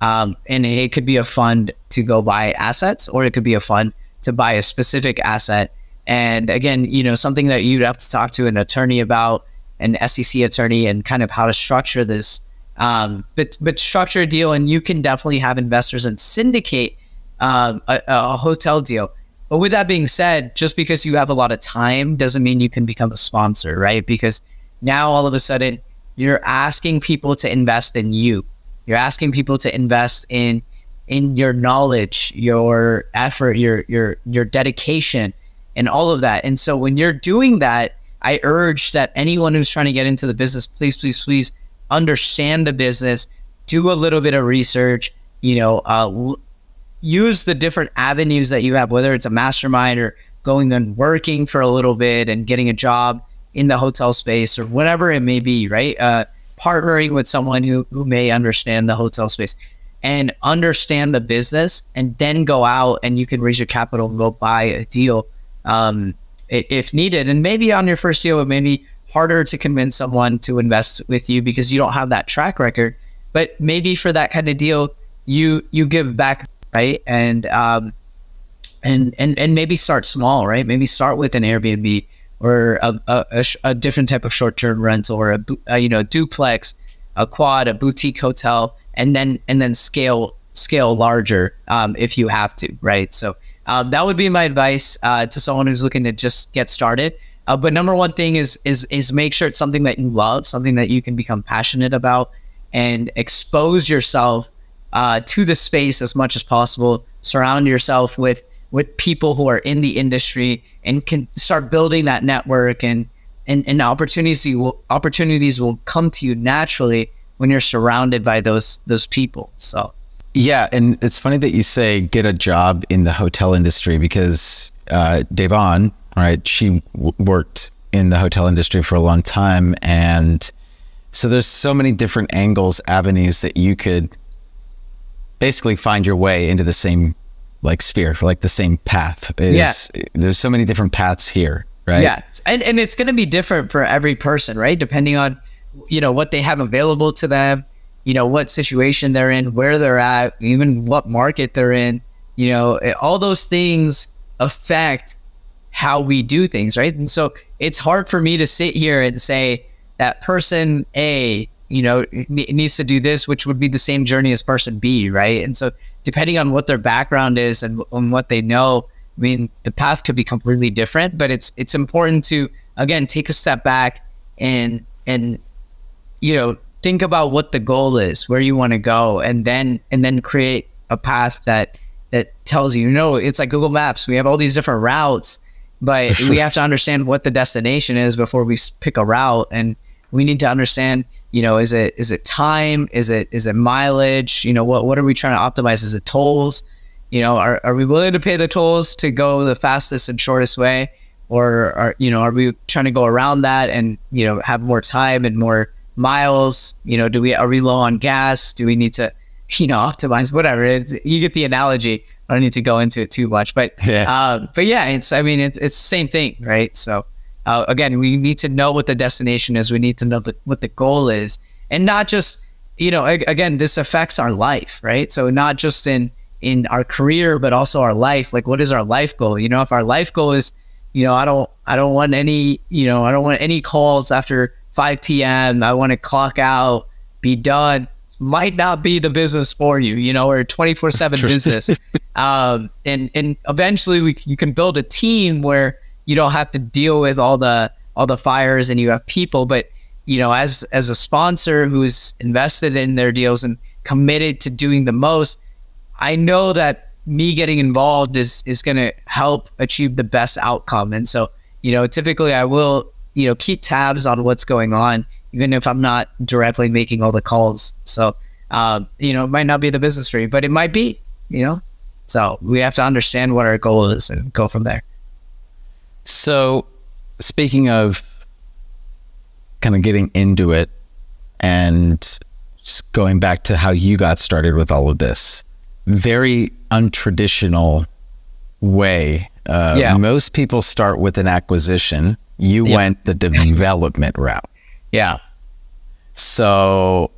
And it could be a fund to go buy assets, or it could be a fund to buy a specific asset. And again, something that you'd have to talk to an attorney about, an SEC attorney, and kind of how to structure this. But structure a deal, and you can definitely have investors and syndicate a hotel deal. But with that being said, just because you have a lot of time doesn't mean you can become a sponsor, right? Because now all of a sudden you're asking people to invest in you. You're asking people to invest in your knowledge, your effort, your dedication, and all of that. And so when you're doing that, I urge that anyone who's trying to get into the business, please understand the business, do a little bit of research, use the different avenues that you have, whether it's a mastermind or going and working for a little bit and getting a job in the hotel space or whatever it may be, right? Partnering with someone who may understand the hotel space and understand the business, and then go out and you can raise your capital and go buy a deal if needed. And maybe on your first deal, it may be harder to convince someone to invest with you because you don't have that track record. But maybe for that kind of deal, you give back, right? And maybe start small, right? Maybe start with an Airbnb or a different type of short-term rental, or a duplex, a quad, a boutique hotel, and then scale larger if you have to, right? So that would be my advice to someone who's looking to just get started. But number one thing is make sure it's something that you love, something that you can become passionate about, and expose yourself to the space as much as possible. Surround yourself with people who are in the industry and can start building that network, and opportunities will come to you naturally when you're surrounded by those people. So yeah, and it's funny that you say get a job in the hotel industry, because Devon, right, she worked in the hotel industry for a long time, and so there's so many different angles, avenues that you could basically find your way into the same sphere, for the same path. There's so many different paths here, right? Yeah, and it's going to be different for every person, right? Depending on what they have available to them, what situation they're in, where they're at, even what market they're in. All those things affect how we do things, right? And so it's hard for me to sit here and say that person A, needs to do this, which would be the same journey as person B, right? And so depending on what their background is and on what they know, I mean, the path could be completely different. But it's important to, again, take a step back and think about what the goal is, where you want to go, and then create a path that tells you, it's like Google Maps. We have all these different routes, but we have to understand what the destination is before we pick a route. And we need to understand, is it time? Is it mileage? What are we trying to optimize? Is it tolls? Are we willing to pay the tolls to go the fastest and shortest way? Or are we trying to go around that and, have more time and more miles? Are we low on gas? Do we need to, optimize? Whatever. You get the analogy. I don't need to go into it too much, but yeah, it's the same thing, right? So again, we need to know what the destination is. We need to know what the goal is, and not just, again, this affects our life, right? So not just in our career, but also our life. Like, what is our life goal? If our life goal is, I don't want any calls after 5 p.m. I want to clock out, be done. Might not be the business for you, or a 24/7 business. And eventually you can build a team where you don't have to deal with all the fires, and you have people. But as a sponsor who's invested in their deals and committed to doing the most, I know that me getting involved is going to help achieve the best outcome. And so typically I will keep tabs on what's going on, even if I'm not directly making all the calls. So it might not be the business for you, but it might be. So we have to understand what our goal is and go from there. So speaking of kind of getting into it and just going back to how you got started with all of this, very untraditional way. Most people start with an acquisition. You went the development route. Yeah. So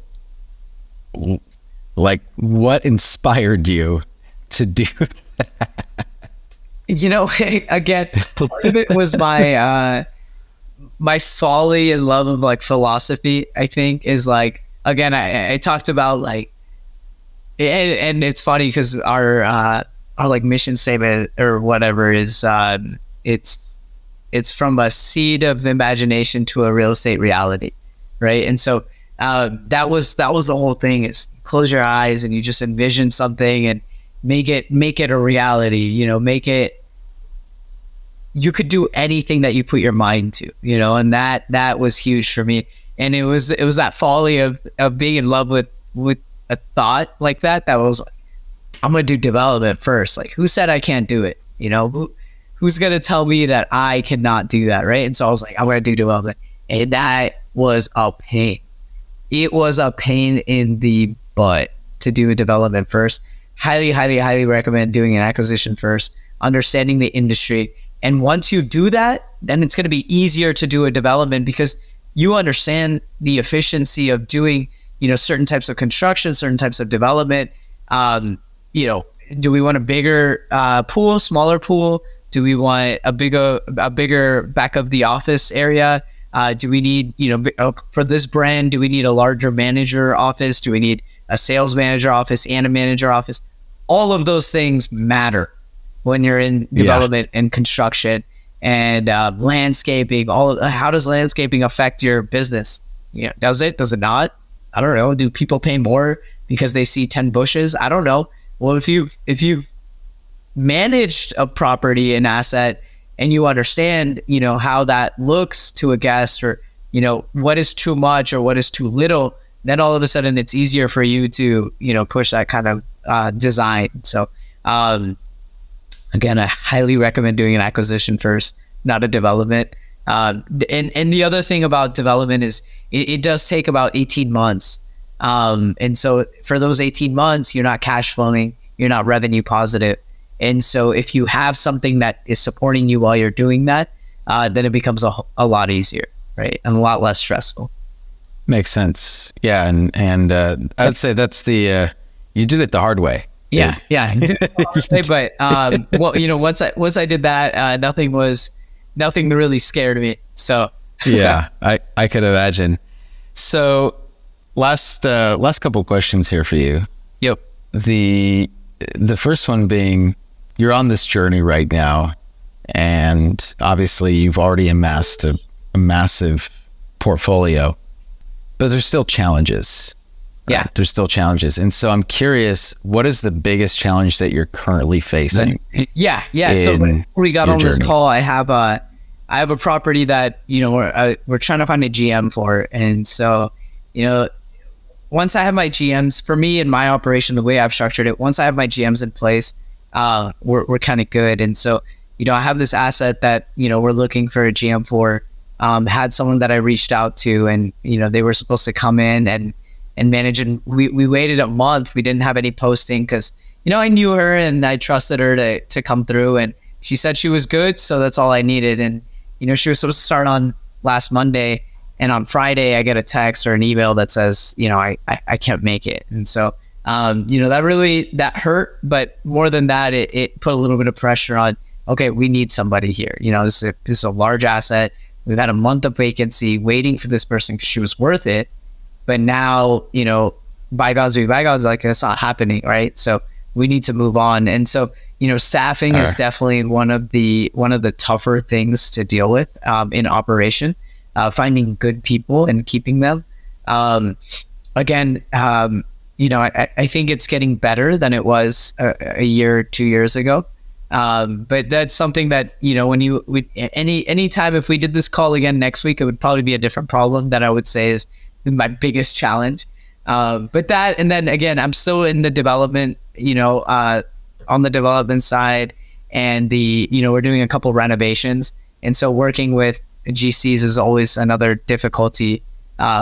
what inspired you to do that? Again, part of it was my folly and love of philosophy. I think is again, I talked about and it's funny because our our like mission statement or whatever is it's from a seed of imagination to a real estate reality, right? And so that was the whole thing, is close your eyes and you just envision something and make it a reality, you could do anything that you put your mind to, and that was huge for me. And it was that folly of being in love with a thought like that was like, I'm gonna do development first. Like, who said I can't do it? Who's gonna tell me that I cannot do that, right? And so I was like, I'm gonna do development, and that was a pain. It was a pain in the butt to do a development first. Highly, highly, highly recommend doing an acquisition first, understanding the industry. And once you do that, then it's going to be easier to do a development because you understand the efficiency of doing, certain types of construction, certain types of development. Do we want a bigger pool, smaller pool? Do we want a bigger back of the office area? Do we need, for this brand, do we need a larger manager office? Do we need a sales manager office and a manager office? All of those things matter when you're in development and construction and landscaping. How does landscaping affect your business? Does it not? I don't know. Do people pay more because they see 10 bushes? I don't know. Well, if you've managed a property, an asset, and you understand, how that looks to a guest, or, what is too much or what is too little, then all of a sudden it's easier for you to, push that kind of design. So, again, I highly recommend doing an acquisition first, not a development. And the other thing about development is it does take about 18 months. And so for those 18 months, you're not cash flowing, you're not revenue positive. And so if you have something that is supporting you while you're doing that, then it becomes a lot easier, right? And a lot less stressful. Makes sense. Yeah. And I'd say that's you did it the hard way. Yeah. But, once I did that, nothing really scared me. So yeah, I could imagine. So last couple of questions here for you. Yep. The first one being, you're on this journey right now, and obviously you've already amassed a massive portfolio, but there's still challenges. Yeah. There's still challenges. And so I'm curious, what is the biggest challenge that you're currently facing? Yeah. So when we got on this call, I have a property that, we're trying to find a GM for. And so, once I have my GMs, for me and my operation, the way I've structured it, once I have my GMs in place, we're kind of good. And so, I have this asset that, we're looking for a GM for, had someone that I reached out to, and, they were supposed to come in and manage. And we waited a month. We didn't have any posting because, I knew her and I trusted her to come through, and she said she was good. So that's all I needed. And, she was supposed to start on last Monday, and on Friday I get a text or an email that says, I can't make it. And so, that hurt, but more than that, it put a little bit of pressure on, okay, we need somebody here. This is a large asset. We've had a month of vacancy waiting for this person because she was worth it. But now, bygones be bygones, like that's not happening, right? So we need to move on. And so, staffing is definitely one of the tougher things to deal with in operation, finding good people and keeping them. Again, I think it's getting better than it was a year or 2 years ago. But that's something that, anytime if we did this call again next week, it would probably be a different problem that I would say is my biggest challenge. But that, and then again, I'm still in the development, on the development side, and we're doing a couple renovations. And so working with GCs is always another difficulty,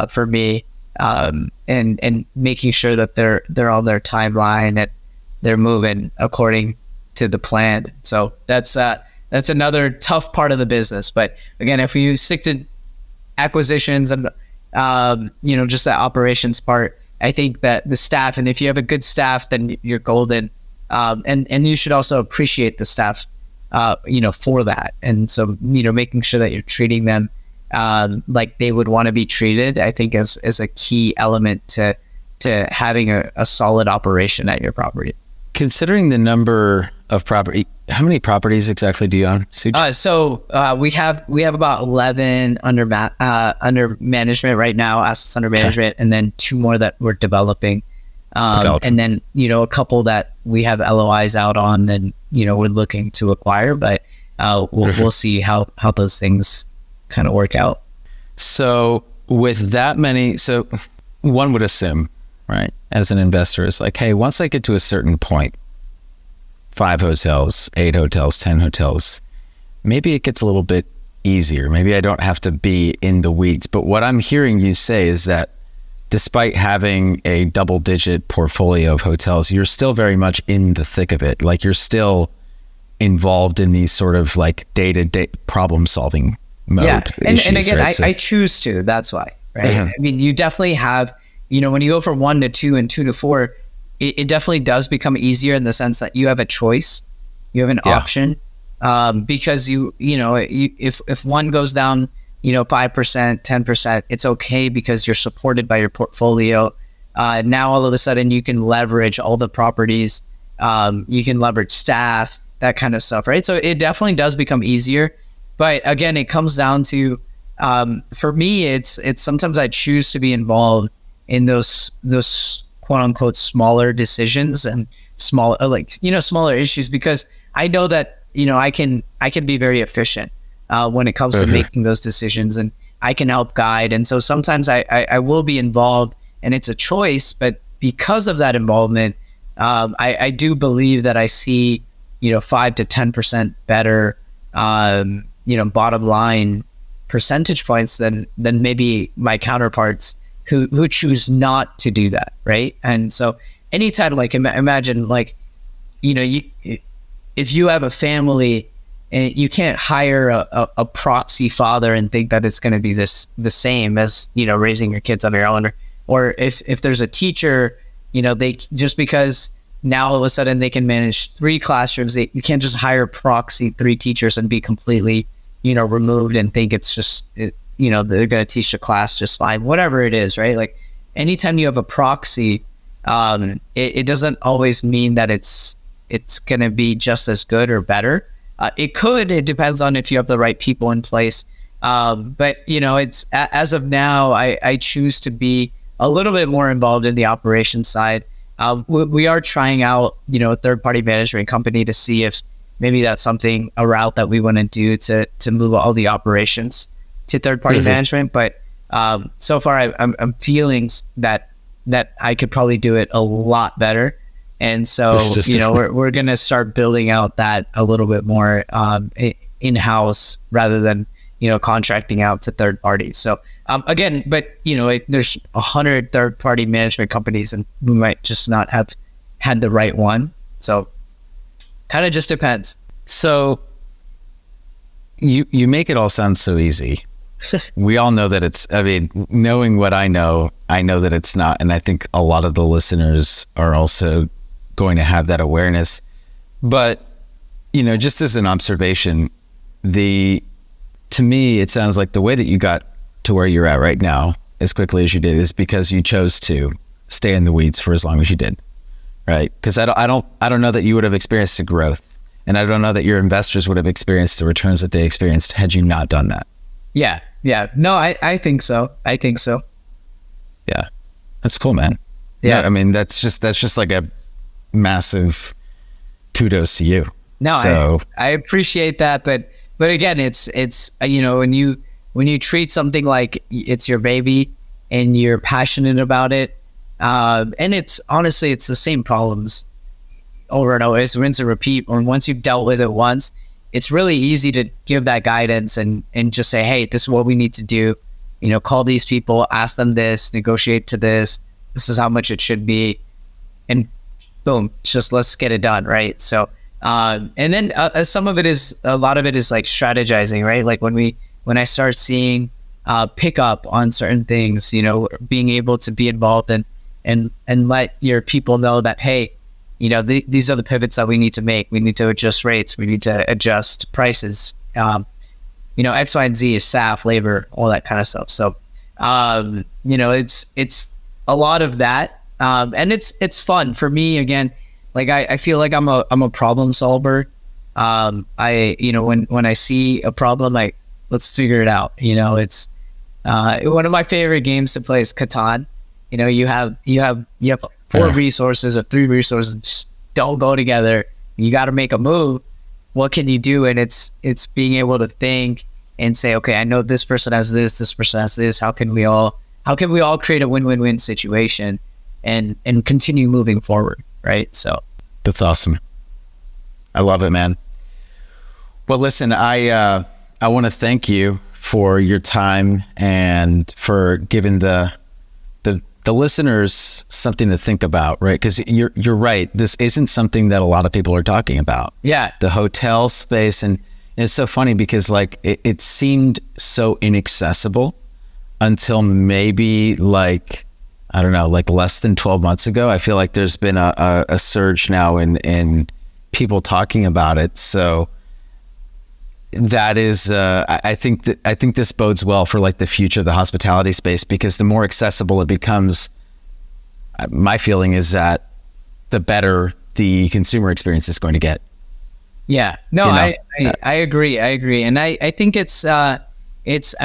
for me. And making sure that they're on their timeline and they're moving according to the plan. So that's another tough part of the business. But again, if you stick to acquisitions and just that operations part, I think that the staff, and if you have a good staff, then you're golden. And you should also appreciate the staff, for that. And so, making sure that you're treating them like they would want to be treated, I think is a key element to having a solid operation at your property. Considering the number of property. How many properties exactly do you own, Suj? We have about 11 under management right now, assets under management, and then 2 more that we're developing. And then, a couple that we have LOIs out on and, we're looking to acquire, but we'll see how those things kind of work out. So with that many, so one would assume, right, as an investor, is like, hey, once I get to a certain point, 5 hotels, 8 hotels, 10 hotels, maybe it gets a little bit easier. Maybe I don't have to be in the weeds. But what I'm hearing you say is that despite having a double-digit portfolio of hotels, you're still very much in the thick of it. Like, you're still involved in these sort of like day-to-day problem-solving mode. Yeah, and again, right? I choose to. That's why, right? Mm-hmm. I mean, you definitely have, when you go from 1 to 2 and 2 to 4, it definitely does become easier in the sense that you have a choice, you have an option, because if one goes down, 5%, 10%, it's okay because you're supported by your portfolio. Now all of a sudden you can leverage all the properties, you can leverage staff, that kind of stuff, right? So it definitely does become easier. But again, it comes down to, for me, it's sometimes I choose to be involved in those quote unquote smaller decisions and smaller issues, because I know that, I can be very efficient when it comes to making those decisions, and I can help guide. And so sometimes I will be involved, and it's a choice, but because of that involvement, I do believe that I see, 5 to 10% better, bottom line percentage points than maybe my counterparts who choose not to do that, right? And so anytime, like, imagine, like, if you have a family and you can't hire a proxy father and think that it's going to be the same as, raising your kids on your own, or if there's a teacher, they just because now all of a sudden they can manage 3 classrooms, you can't just hire proxy 3 teachers and be completely, removed and think it's just, they're going to teach the class just fine, whatever it is, right? Like, anytime you have a proxy, it doesn't always mean that it's going to be just as good or better. It depends on if you have the right people in place. But it's, as of now, I choose to be a little bit more involved in the operations side. We are trying out, a third-party management company to see if maybe that's a route that we want to do to move all the operations to third-party management. But so far, I'm feeling that I could probably do it a lot better. And so, we're going to start building out that a little bit more in-house rather than, contracting out to third parties. So again, but, there's 100 third-party management companies and we might just not have had the right one. So kind of just depends. So you make it all sound so easy. We all know that knowing what I know that it's not. And I think a lot of the listeners are also going to have that awareness. But, just as an observation, to me, it sounds like the way that you got to where you're at right now as quickly as you did is because you chose to stay in the weeds for as long as you did, right? Because I don't know that you would have experienced the growth, and I don't know that your investors would have experienced the returns that they experienced had you not done that. Yeah. No, I think so. Yeah, that's cool, man. Yeah, no, that's just like a massive kudos to you. No, so I appreciate that, but again, it's when you treat something like it's your baby and you're passionate about it, and it's honestly it's the same problems over and over. It's rinse and repeat. And once you've dealt with it once, it's really easy to give that guidance and just say, hey, this is what we need to do. Call these people, ask them this, negotiate to this. This is how much it should be, and boom, just let's get it done, right? So. And then a lot of it is like strategizing, right? Like when I start seeing pick up on certain things, being able to be involved and let your people know that, hey, these are the pivots that we need to make. We need to adjust rates. We need to adjust prices. X, Y, and Z is staff, labor, all that kind of stuff. So, it's a lot of that. And it's fun for me. Again, Like I feel like I'm a problem solver. When I see a problem, like, let's figure it out. It's one of my favorite games to play is Catan. You have 4 resources or 3 resources just don't go together. You got to make a move. What can you do? And it's being able to think and say, okay, I know this person has this person has this. How can we all create a win-win-win situation and continue moving forward, right? So that's awesome. I love it, man. Well, listen, I want to thank you for your time and for giving the listeners something to think about, right? Because you're right. This isn't something that a lot of people are talking about. Yeah. The hotel space. And it's so funny because like it seemed so inaccessible until maybe like, I don't know, like less than 12 months ago. I feel like there's been a surge now in people talking about it. So that is, I think this bodes well for like the future of the hospitality space, because the more accessible it becomes, my feeling is that the better the consumer experience is going to get. Yeah, no, I agree. And I think it's, I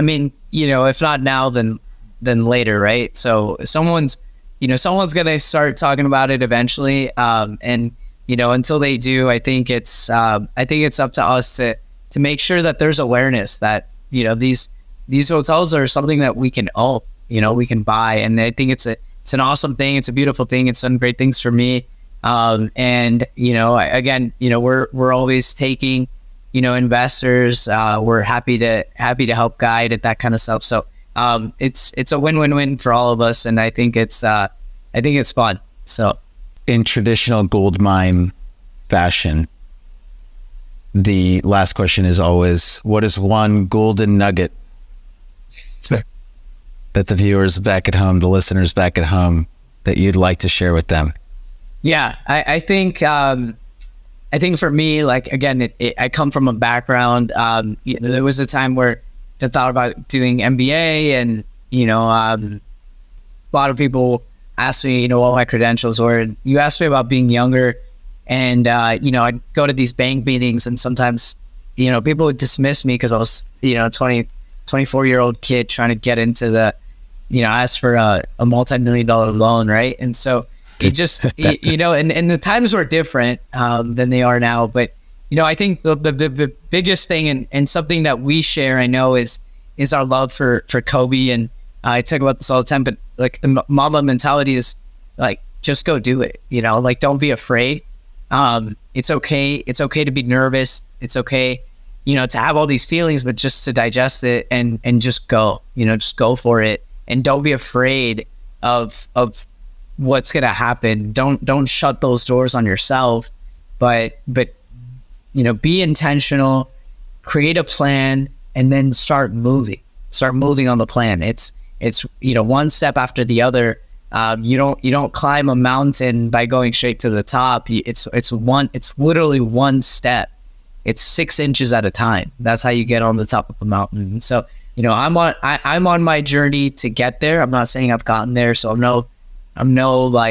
mean, if not now, then later, right? So someone's going to start talking about it eventually. And, until they do, I think it's up to us to make sure that there's awareness that, these hotels are something that we can own, we can buy. And I think it's an awesome thing. It's a beautiful thing. It's done great things for me. And, we're always taking, investors. We're happy to help guide at that kind of stuff. So, it's a win-win-win for all of us. And I think it's fun. So in traditional Gould Mine fashion, the last question is always, what is one golden nugget that the viewers back at home, the listeners back at home, that you'd like to share with them? Yeah, I think for me, like, again, I come from a background, there was a time where I thought about doing MBA, and, a lot of people asked me, what my credentials were. And you asked me about being younger, and, I'd go to these bank meetings, and sometimes, people would dismiss me because I was, 24-year-old kid trying to get into the, ask for a multi-million-dollar loan, right? And so it just, and the times were different than they are now. But, I think the biggest thing and something that we share, I know, is our love for Kobe. And I talk about this all the time, but like the Mamba mentality is like, just go do it, like, don't be afraid. It's okay. It's okay to be nervous. It's okay, to have all these feelings, but just to digest it and just go, just go for it. And don't be afraid of what's going to happen. Don't shut those doors on yourself, but be intentional, create a plan, and then start moving on the plan. It's one step after the other. You don't climb a mountain by going straight to the top. It's literally one step. It's 6 inches at a time. That's how you get on the top of a mountain. And so, I'm on my journey to get there. I'm not saying I've gotten there. So I'm no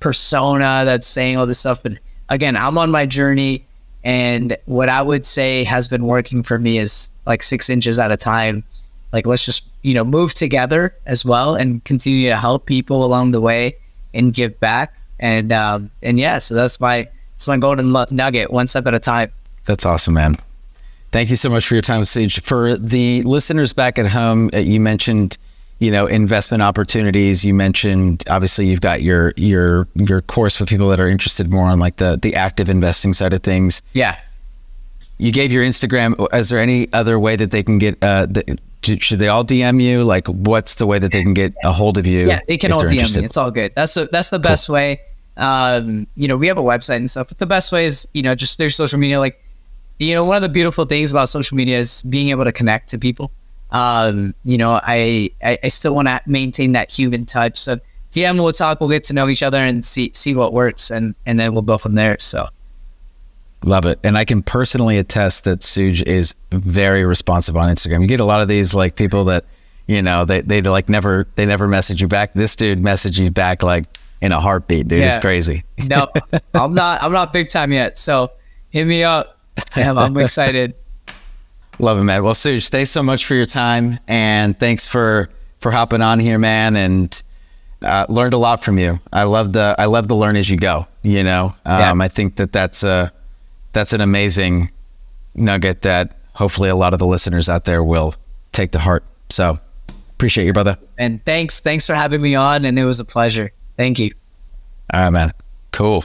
persona that's saying all this stuff. But again, I'm on my journey, and what I would say has been working for me is like 6 inches at a time. Like, let's just, move together as well and continue to help people along the way and give back. And yeah, so that's my golden nugget, one step at a time. That's awesome, man. Thank you so much for your time, Suj. For the listeners back at home, you mentioned, investment opportunities. You mentioned, obviously, you've got your course for people that are interested more on like the active investing side of things. Yeah. You gave your Instagram. Is there any other way that they can get, should they all DM you? Like, what's the way that they can get a hold of you? Yeah, they can all DM me. It's all good. That's the best way. We have a website and stuff, but the best way is, just their social media. Like, one of the beautiful things about social media is being able to connect to people. I still want to maintain that human touch. So DM, we'll talk, we'll get to know each other and see what works, and then we'll go from there. So love it. And I can personally attest that Suj is very responsive on Instagram. You get a lot of these like people that, they like never message you back. This dude messaged you back like in a heartbeat, dude. It's crazy. No, I'm not big time yet. So hit me up. I'm excited. Love it, man. Well, Suj, thanks so much for your time, and thanks for hopping on here, man. And learned a lot from you. I love to learn as you go. You know, I think that's an amazing nugget that hopefully a lot of the listeners out there will take to heart. So appreciate you, brother. And thanks for having me on. And it was a pleasure. Thank you. All right, man. Cool.